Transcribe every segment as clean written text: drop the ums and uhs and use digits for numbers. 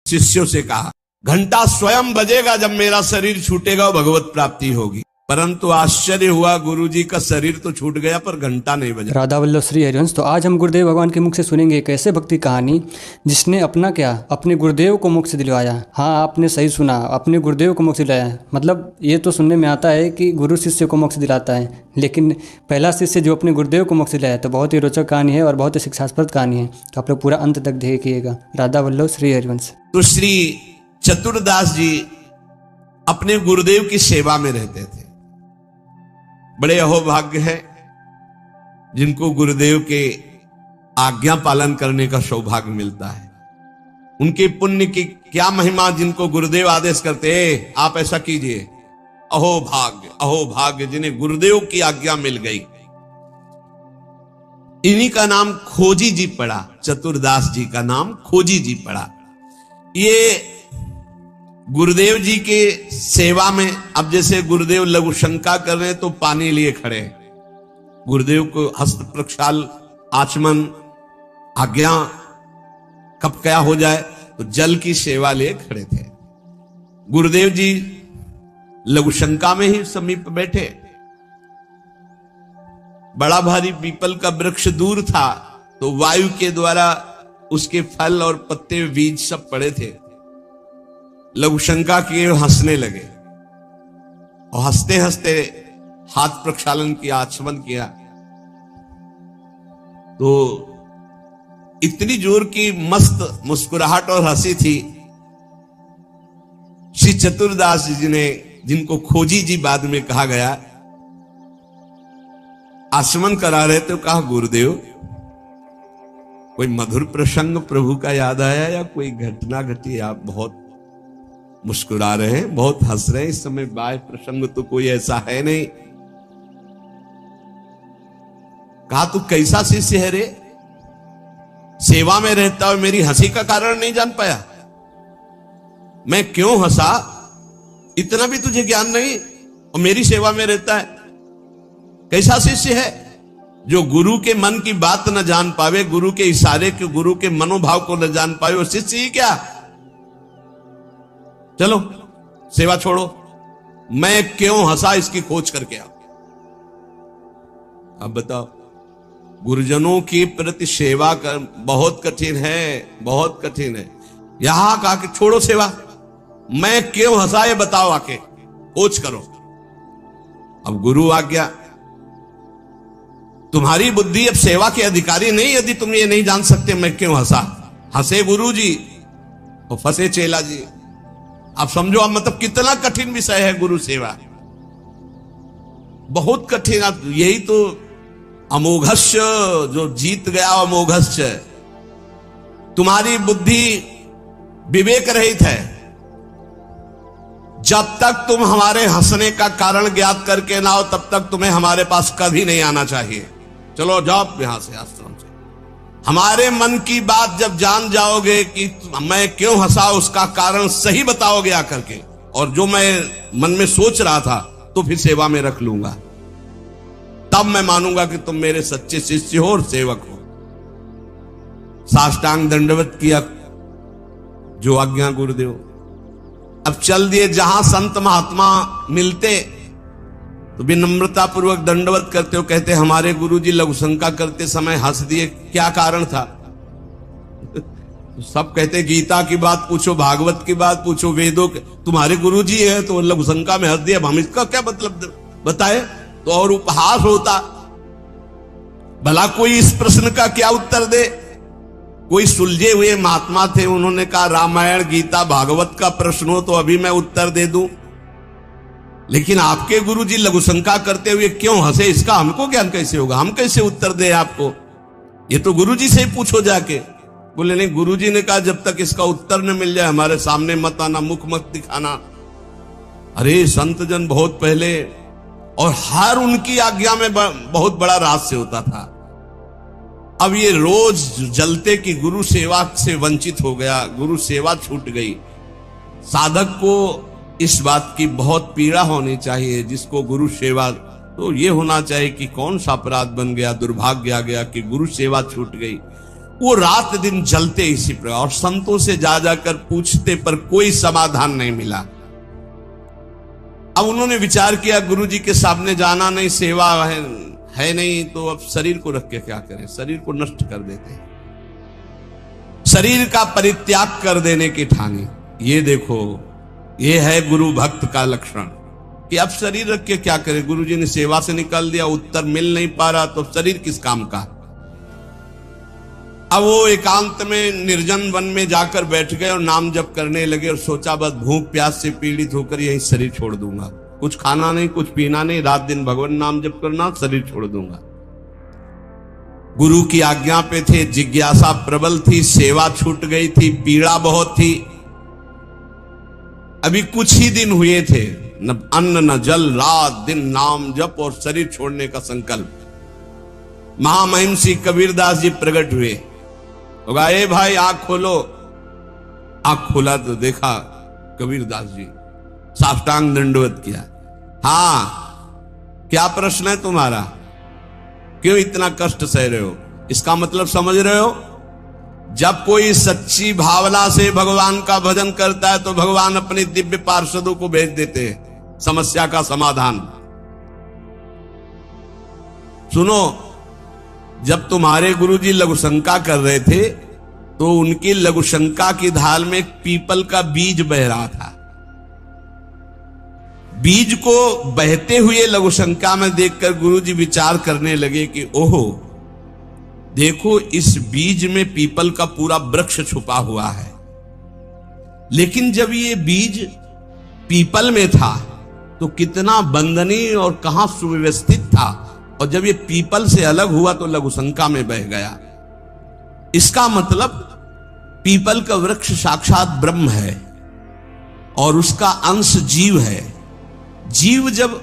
शिष्यों से कहा, घंटा स्वयं बजेगा जब मेरा शरीर छूटेगा, भगवत प्राप्ति होगी। परंतु आश्चर्य हुआ, गुरुजी का शरीर तो छूट गया पर घंटा नहीं बजा। राधा वल्लभ श्री हरिवंश। तो आज हम गुरुदेव भगवान के मुख से सुनेंगे एक ऐसे भक्ति कहानी जिसने अपने गुरुदेव को मोक्ष दिलवाया। हाँ, आपने सही सुना, अपने गुरुदेव को मोक्ष दिलाया। मतलब ये तो सुनने में आता है कि गुरु शिष्य को मोक्ष दिलाता है, लेकिन पहला शिष्य जो अपने गुरुदेव को मोक्ष दिलाया, तो बहुत ही रोचक कहानी है और बहुत ही शिक्षास्पद कहानी है। तो आप लोग पूरा अंत तक देखिएगा। राधा वल्लभ श्री हरिवंश। तो श्री चतुरदास जी अपने गुरुदेव की सेवा में रहते थे। बड़े अहोभाग्य है जिनको गुरुदेव के आज्ञा पालन करने का सौभाग्य मिलता है। उनके पुण्य की क्या महिमा, जिनको गुरुदेव आदेश करते हैं आप ऐसा कीजिए। अहोभाग्य जिन्हें गुरुदेव की आज्ञा मिल गई। इन्हीं का नाम खोजी जी पड़ा। चतुरदास जी का नाम खोजी जी पड़ा। ये गुरुदेव जी के सेवा में, अब जैसे गुरुदेव लघु शंका कर रहे तो पानी लिए खड़े, गुरुदेव को हस्त प्रक्षाल, आचमन, आज्ञा कब क्या हो जाए तो जल की सेवा लिए खड़े थे। गुरुदेव जी लघु शंका में ही समीप बैठे। बड़ा भारी पीपल का वृक्ष दूर था, तो वायु के द्वारा उसके फल और पत्ते बीज सब पड़े थे। लघु शंका किए, हंसने लगे और हंसते हंसते हाथ प्रक्षालन किया, आचमन किया। तो इतनी जोर की मस्त मुस्कुराहट और हंसी थी। श्री चतुरदास जी ने, जिनको खोजी जी बाद में कहा गया, आचमन करा रहे तो कहा, गुरुदेव कोई मधुर प्रसंग प्रभु का याद आया या कोई घटना घटी? आप बहुत मुस्कुरा रहे हैं, बहुत हंस रहे हैं इस समय। बाह्य प्रसंग तो कोई ऐसा है नहीं। कहा, तू कैसा शिष्य है रे? सेवा में रहता और मेरी हंसी का कारण नहीं जान पाया? मैं क्यों हंसा, इतना भी तुझे ज्ञान नहीं, और मेरी सेवा में रहता है? कैसा शिष्य है जो गुरु के मन की बात न जान पावे, गुरु के इशारे के, गुरु के मनोभाव को न जान पावे, वो शिष्य ही क्या? चलो सेवा छोड़ो, मैं क्यों हंसा इसकी खोज करके आओ। अब बताओ, गुरुजनों की प्रति सेवा कर बहुत कठिन है, बहुत कठिन है। यहां कहा कि छोड़ो सेवा, मैं क्यों हंसा ये बताओ, आके खोज करो। अब गुरु आ गया, तुम्हारी बुद्धि अब सेवा के अधिकारी नहीं, यदि तुम ये नहीं जान सकते मैं क्यों हंसा। हंसे गुरु जी और फंसे चेला जी। आप समझो, अब मतलब कितना कठिन विषय है गुरु सेवा, बहुत कठिन। यही तो अमोघस्य, जो जीत गया अमोघस्य। तुम्हारी बुद्धि विवेक रहित है। जब तक तुम हमारे हंसने का कारण ज्ञात करके ना हो, तब तक तुम्हें हमारे पास कभी नहीं आना चाहिए। चलो जाओ यहां से, आश्रम से। हमारे मन की बात जब जान जाओगे कि मैं क्यों हंसा, उसका कारण सही बताओगे आकर के, और जो मैं मन में सोच रहा था तो फिर सेवा में रख लूंगा, तब मैं मानूंगा कि तुम मेरे सच्चे शिष्य हो और सेवक हो। साष्टांग दंडवत किया, जो आज्ञा गुरुदेव। अब चल दिए। जहां संत महात्मा मिलते तो विनम्रता पूर्वक दंडवत करते हो, कहते हमारे गुरुजी लघु शंका करते समय हंस दिए, क्या कारण था? तो सब कहते गीता की बात पूछो, भागवत की बात पूछो, वेदों के। तुम्हारे गुरुजी है तो लघु शंका में हंस दिया, हम इसका क्या मतलब बताए? तो और उपहास होता। भला कोई इस प्रश्न का क्या उत्तर दे? कोई सुलझे हुए महात्मा थे, उन्होंने कहा रामायण गीता भागवत का प्रश्न हो तो अभी मैं उत्तर दे दूं, लेकिन आपके गुरुजी लघु शंका करते हुए क्यों हंसे, इसका हमको ज्ञान कैसे होगा? हम कैसे उत्तर दे आपको? ये तो गुरुजी से ही पूछो जाके। बोले नहीं, गुरुजी ने कहा जब तक इसका उत्तर न मिल जाए हमारे सामने मत आना, मुख मत दिखाना। अरे संत जन बहुत पहले, और हर उनकी आज्ञा में बहुत बड़ा रहस्य होता था। अब ये रोज जलते कि गुरु सेवा से वंचित हो गया, गुरु सेवा छूट गई। साधक को इस बात की बहुत पीड़ा होनी चाहिए, जिसको गुरु सेवा, तो ये होना चाहिए कि कौन सा अपराध बन गया, दुर्भाग्य आ गया कि गुरु सेवा छूट गई। वो रात दिन जलते इसी प्रकार, और संतों से जा जाकर पूछते पर कोई समाधान नहीं मिला। अब उन्होंने विचार किया गुरु जी के सामने जाना नहीं, सेवा है नहीं, तो अब शरीर को रख के क्या करें, शरीर को नष्ट कर देते हैं। शरीर का परित्याग कर देने की ठानी। ये देखो, ये है गुरु भक्त का लक्षण कि अब शरीर रख के क्या करें। गुरु जी ने सेवा से निकाल दिया, उत्तर मिल नहीं पा रहा, तो शरीर किस काम का। अब वो एकांत में निर्जन वन में जाकर बैठ गए और नाम जप करने लगे और सोचा बस भूख प्यास से पीड़ित होकर यही शरीर छोड़ दूंगा, कुछ खाना नहीं, कुछ पीना नहीं, रात दिन भगवान नाम जप करना, शरीर छोड़ दूंगा। गुरु की आज्ञा पे थे, जिज्ञासा प्रबल थी, सेवा छूट गई थी, पीड़ा बहुत थी। अभी कुछ ही दिन हुए थे, न अन्न न जल, रात दिन नाम जप और शरीर छोड़ने का संकल्प। महामहिम श्री कबीरदास जी प्रकट हुए, होगा ए भाई आंख खोलो। आंख खोला तो देखा कबीरदास जी, साष्टांग दंडवत किया। हाँ, क्या प्रश्न है तुम्हारा, क्यों इतना कष्ट सह रहे हो? इसका मतलब समझ रहे हो? जब कोई सच्ची भावना से भगवान का भजन करता है तो भगवान अपने दिव्य पार्षदों को भेज देते हैं समस्या का समाधान। सुनो, जब तुम्हारे गुरुजी लघुशंका कर रहे थे तो उनकी लघुशंका की ढाल में एक पीपल का बीज बह रहा था। बीज को बहते हुए लघुशंका में देखकर गुरुजी विचार करने लगे कि ओहो, देखो इस बीज में पीपल का पूरा वृक्ष छुपा हुआ है। लेकिन जब ये बीज पीपल में था तो कितना वंदनीय और कहां सुव्यवस्थित था, और जब ये पीपल से अलग हुआ तो लघुशंका में बह गया। इसका मतलब पीपल का वृक्ष साक्षात ब्रह्म है और उसका अंश जीव है। जीव जब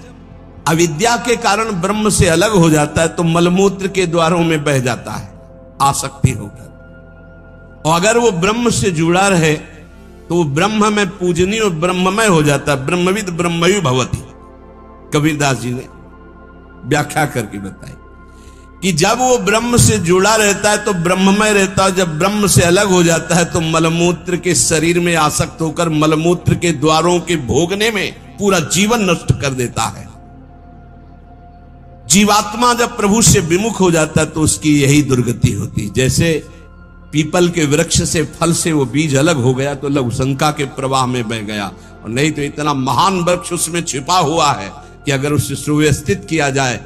अविद्या के कारण ब्रह्म से अलग हो जाता है तो मलमूत्र के द्वारों में बह जाता है, आसक्ति होकर। और अगर वो ब्रह्म से जुड़ा रहे तो वो ब्रह्म में पूजनीय और ब्रह्ममय हो जाता है। ब्रह्मविद ब्रह्मयु भवति, कबीरदास जी ने व्याख्या करके बताई कि जब वो ब्रह्म से जुड़ा रहता है तो ब्रह्ममय रहता है, जब ब्रह्म से अलग हो जाता है तो मलमूत्र के शरीर में आसक्त होकर मलमूत्र के द्वारों के भोगने में पूरा जीवन नष्ट कर देता है। जीवात्मा जब प्रभु से विमुख हो जाता है तो उसकी यही दुर्गति होती। जैसे पीपल के वृक्ष से फल से वो बीज अलग हो गया तो लघुशंका के प्रवाह में बह गया, और नहीं तो इतना महान वृक्ष उसमें छिपा हुआ है कि अगर उसे सुव्यवस्थित किया जाए।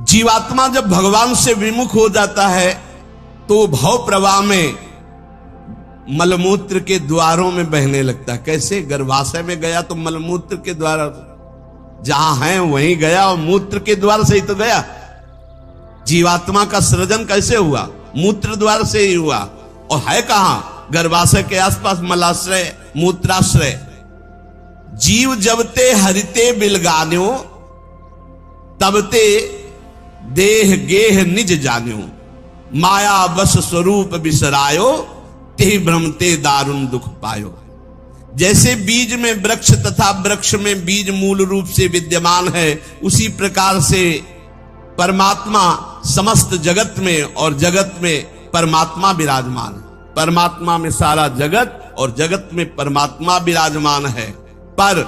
जीवात्मा जब भगवान से विमुख हो जाता है तो भव प्रवाह में मलमूत्र के द्वारों में बहने लगता है। कैसे? गर्भाशय में गया तो मलमूत्र के द्वार जहां है वहीं गया, और मूत्र के द्वार से ही तो गया। जीवात्मा का सृजन कैसे हुआ? मूत्र द्वार से ही हुआ। और है कहां? गर्भाशय के आसपास मलाश्रय, मूत्राश्रय। जीव जबते हरिते बिलगान्यो तबते देह गेह निज जान्यो, माया बस स्वरूप बिसरायो ते भ्रमते दारुण दुख पायो। जैसे बीज में वृक्ष तथा वृक्ष में बीज मूल रूप से विद्यमान है, उसी प्रकार से परमात्मा समस्त जगत में और जगत में परमात्मा विराजमान है। परमात्मा में सारा जगत और जगत में परमात्मा विराजमान है। पर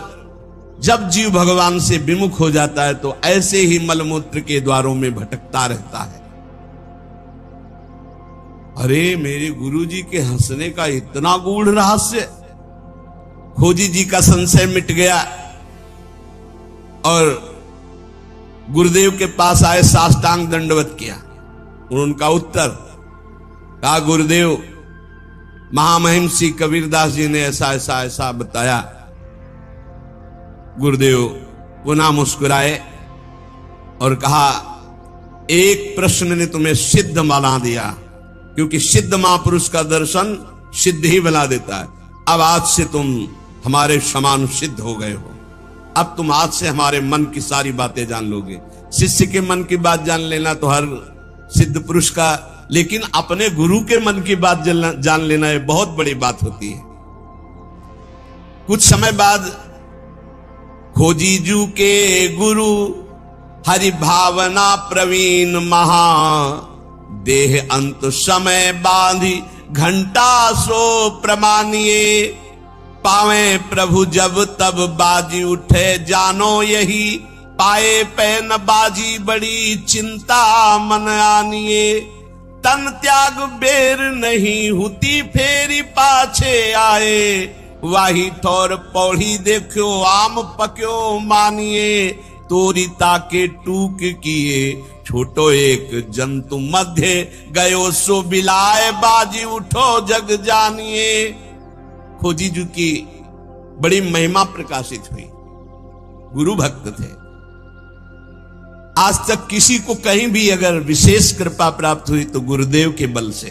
जब जीव भगवान से विमुख हो जाता है तो ऐसे ही मलमूत्र के द्वारों में भटकता रहता है। अरे मेरे गुरुजी के हंसने का इतना गूढ़ रहस्य। खोजी जी का संशय मिट गया और गुरुदेव के पास आए, साष्टांग दंडवत किया। उनका उत्तर कहा, गुरुदेव महामहिम श्री कबीरदास जी ने ऐसा ऐसा ऐसा बताया। गुरुदेव पुनः मुस्कुराए और कहा, एक प्रश्न ने तुम्हें सिद्ध बना दिया, क्योंकि सिद्ध महापुरुष का दर्शन सिद्ध ही बना देता है। अब आज से तुम हमारे समान सिद्ध हो गए हो। अब तुम आज से हमारे मन की सारी बातें जान लोगे। शिष्य के मन की बात जान लेना तो हर सिद्ध पुरुष का, लेकिन अपने गुरु के मन की बात जान लेना ये बहुत बड़ी बात होती है। कुछ समय बाद खोजीजू के गुरु हरि भावना प्रवीण महा देह अंत समय बांधी घंटा सो प्रमानिए, पावे प्रभु जब तब बाजी उठे जानो यही, पाए पैन बाजी बड़ी चिंता मन आनिए, तन त्याग बेर नहीं हुती फेरी पाछे आए, वाही ठोर पौड़ी देखो आम पक्यो मानिए, तोरी ताके टूक किए छोटो एक जंतु मध्य गयो सो बिलाए, बाजी उठो जग जानिए। खोजी जी की बड़ी महिमा प्रकाशित हुई, गुरु भक्त थे। आज तक किसी को कहीं भी अगर विशेष कृपा प्राप्त हुई तो गुरुदेव के बल से।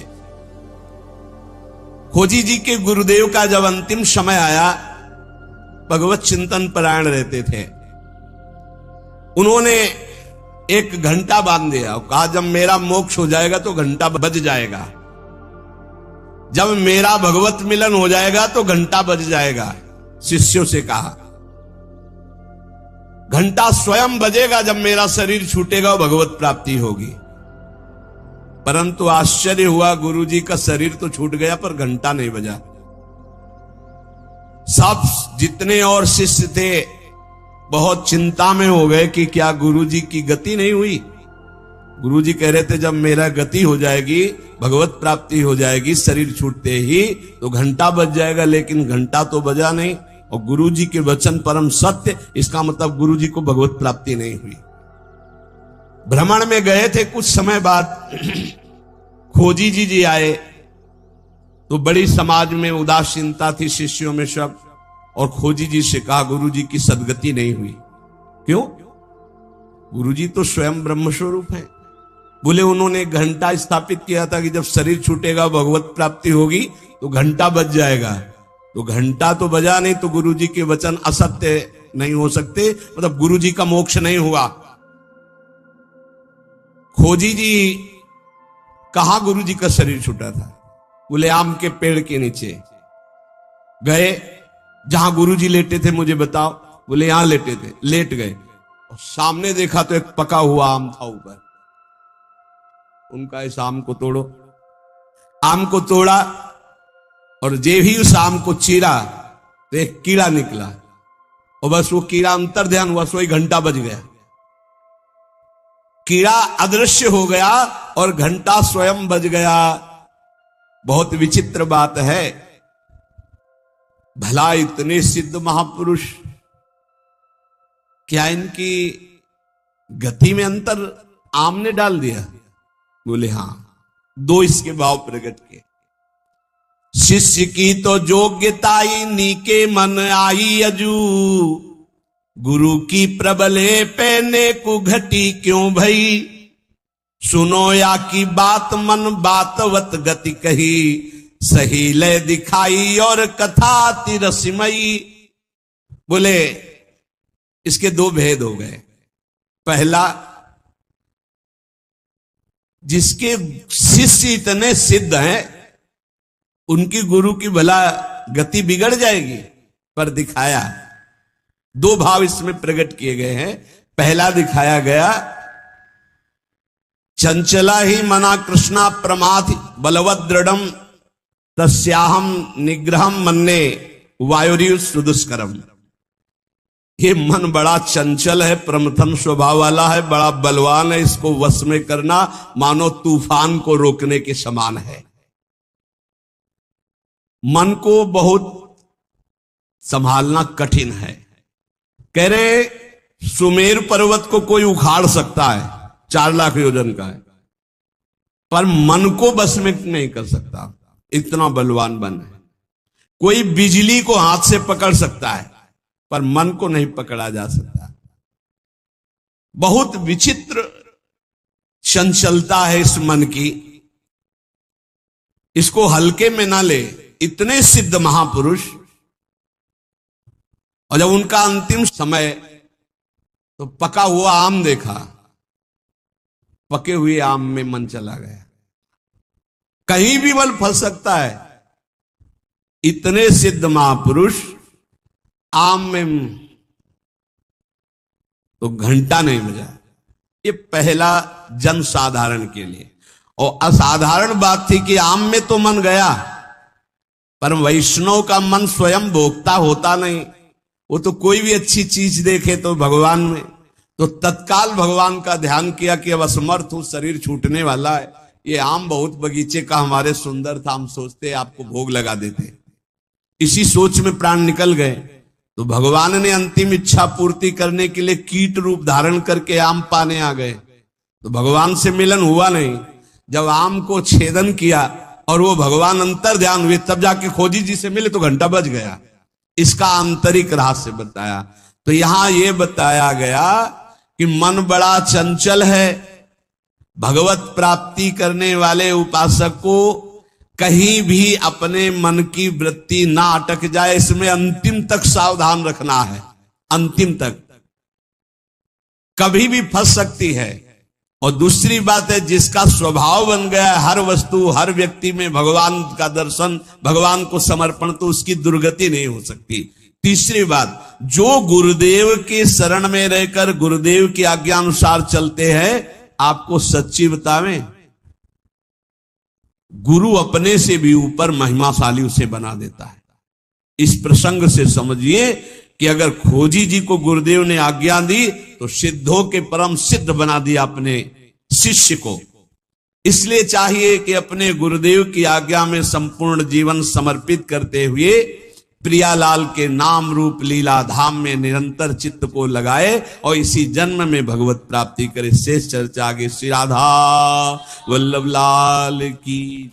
खोजी जी के गुरुदेव का जब अंतिम समय आया, भगवत चिंतन परायण रहते थे, उन्होंने एक घंटा बांध दिया और कहा जब मेरा मोक्ष हो जाएगा तो घंटा बज जाएगा, जब मेरा भगवत मिलन हो जाएगा तो घंटा बज जाएगा। शिष्यों से कहा घंटा स्वयं बजेगा, जब मेरा शरीर छूटेगा भगवत प्राप्ति होगी। परंतु आश्चर्य हुआ, गुरुजी का शरीर तो छूट गया पर घंटा नहीं बजा। सब जितने और शिष्य थे बहुत चिंता में हो गए कि क्या गुरुजी की गति नहीं हुई। गुरुजी कह रहे थे जब मेरा गति हो जाएगी, भगवत प्राप्ति हो जाएगी, शरीर छूटते ही तो घंटा बज जाएगा, लेकिन घंटा तो बजा नहीं। और गुरुजी के वचन परम सत्य, इसका मतलब गुरुजी को भगवत प्राप्ति नहीं हुई। भ्रमण में गए थे, कुछ समय बाद खोजी जी आए तो बड़ी समाज में उदासीनता थी शिष्यों में सब, और खोजी जी से कहा गुरुजी की सदगति नहीं हुई। क्यों? गुरुजी तो स्वयं ब्रह्म स्वरूप है। बोले उन्होंने घंटा स्थापित किया था कि जब शरीर छूटेगा भगवत प्राप्ति होगी तो घंटा बज जाएगा, तो घंटा तो बजा नहीं, तो गुरुजी के वचन असत्य नहीं हो सकते, मतलब गुरुजी का मोक्ष नहीं हुआ। खोजी जी कहां गुरुजी का शरीर छूटा था? बोले आम के पेड़ के नीचे गए, जहां गुरुजी लेटे थे मुझे बताओ। बोले यहां लेटे थे। लेट गए और सामने देखा तो एक पका हुआ आम था ऊपर। उनका इस आम को तोड़ो। आम को तोड़ा और जे ही उस आम को चीरा तो एक कीड़ा निकला, और बस वो कीड़ा अंतर ध्यान हुआ, सोई घंटा बज गया। कीड़ा अदृश्य हो गया और घंटा स्वयं बज गया। बहुत विचित्र बात है, भला इतने सिद्ध महापुरुष, क्या इनकी गति में अंतर आम ने डाल दिया? बोले हां, दो इसके भाव प्रकट किए। शिष्य की तो योग्यताई नीके मन आई अजू, गुरु की प्रबले पहने को घटी क्यों भई, सुनो या की बात मन बातवत गति कही, सही लय दिखाई और कथा तिरसिमयी। बोले इसके दो भेद हो गए। पहला, जिसके शिष्य इतने सिद्ध हैं उनकी गुरु की भला गति बिगड़ जाएगी, पर दिखाया दो भाव इसमें प्रकट किए गए हैं। पहला दिखाया गया, चंचला ही मना कृष्णा प्रमाथ बलवद दृढ़म तस्याहम निग्रहम मन्ने वायुरिव सुदुष्करम। ये मन बड़ा चंचल है, प्रमथन स्वभाव वाला है, बड़ा बलवान है, इसको वश में करना मानो तूफान को रोकने के समान है। मन को बहुत संभालना कठिन है। कह रहे सुमेर पर्वत को कोई उखाड़ सकता है, 4 लाख योजन का है, पर मन को बस में नहीं कर सकता, इतना बलवान मन है। कोई बिजली को हाथ से पकड़ सकता है, पर मन को नहीं पकड़ा जा सकता। बहुत विचित्र चंचलता है इस मन की, इसको हल्के में ना ले। इतने सिद्ध महापुरुष, और जब उनका अंतिम समय तो पका हुआ आम देखा, पके हुए आम में मन चला गया। कहीं भी बल फंस सकता है। इतने सिद्ध महापुरुष आम में तो घंटा नहीं बजा। ये पहला जन साधारण के लिए। और असाधारण बात थी कि आम में तो मन गया, पर वैष्णव का मन स्वयं भोक्ता होता नहीं। वो तो कोई भी अच्छी चीज देखे तो भगवान में, तो तत्काल भगवान का ध्यान किया कि अब असमर्थ हूं, शरीर छूटने वाला है। ये आम बहुत बगीचे का हमारे सुंदर था, हम सोचते आपको भोग लगा देते। इसी सोच में प्राण निकल गए। तो भगवान ने अंतिम इच्छा पूर्ति करने के लिए कीट रूप धारण करके आम पाने आ गए। तो भगवान से मिलन हुआ नहीं। जब आम को छेदन किया और वो भगवान अंतर ध्यान हुए, तब जाके खोजी जी से मिले तो घंटा बज गया। इसका आंतरिक रहस्य बताया। तो यहां यह बताया गया कि मन बड़ा चंचल है। भगवत प्राप्ति करने वाले उपासक को कहीं भी अपने मन की वृत्ति ना अटक जाए, इसमें अंतिम तक सावधान रखना है। अंतिम तक कभी भी फंस सकती है। और दूसरी बात है, जिसका स्वभाव बन गया है हर वस्तु हर व्यक्ति में भगवान का दर्शन, भगवान को समर्पण, तो उसकी दुर्गति नहीं हो सकती। तीसरी बात, जो गुरुदेव के शरण में रहकर गुरुदेव की आज्ञा अनुसार चलते हैं, आपको सच्ची बतावें, गुरु अपने से भी ऊपर महिमाशाली उसे बना देता है। इस प्रसंग से समझिए कि अगर खोजी जी को गुरुदेव ने आज्ञा दी तो सिद्धों के परम सिद्ध बना दिया अपने शिष्य को। इसलिए चाहिए कि अपने गुरुदेव की आज्ञा में संपूर्ण जीवन समर्पित करते हुए प्रियालाल के नाम रूप लीला धाम में निरंतर चित्त को लगाए और इसी जन्म में भगवत प्राप्ति करे। शेष चर्चा आगे। श्री राधा वल्लभ लाल की।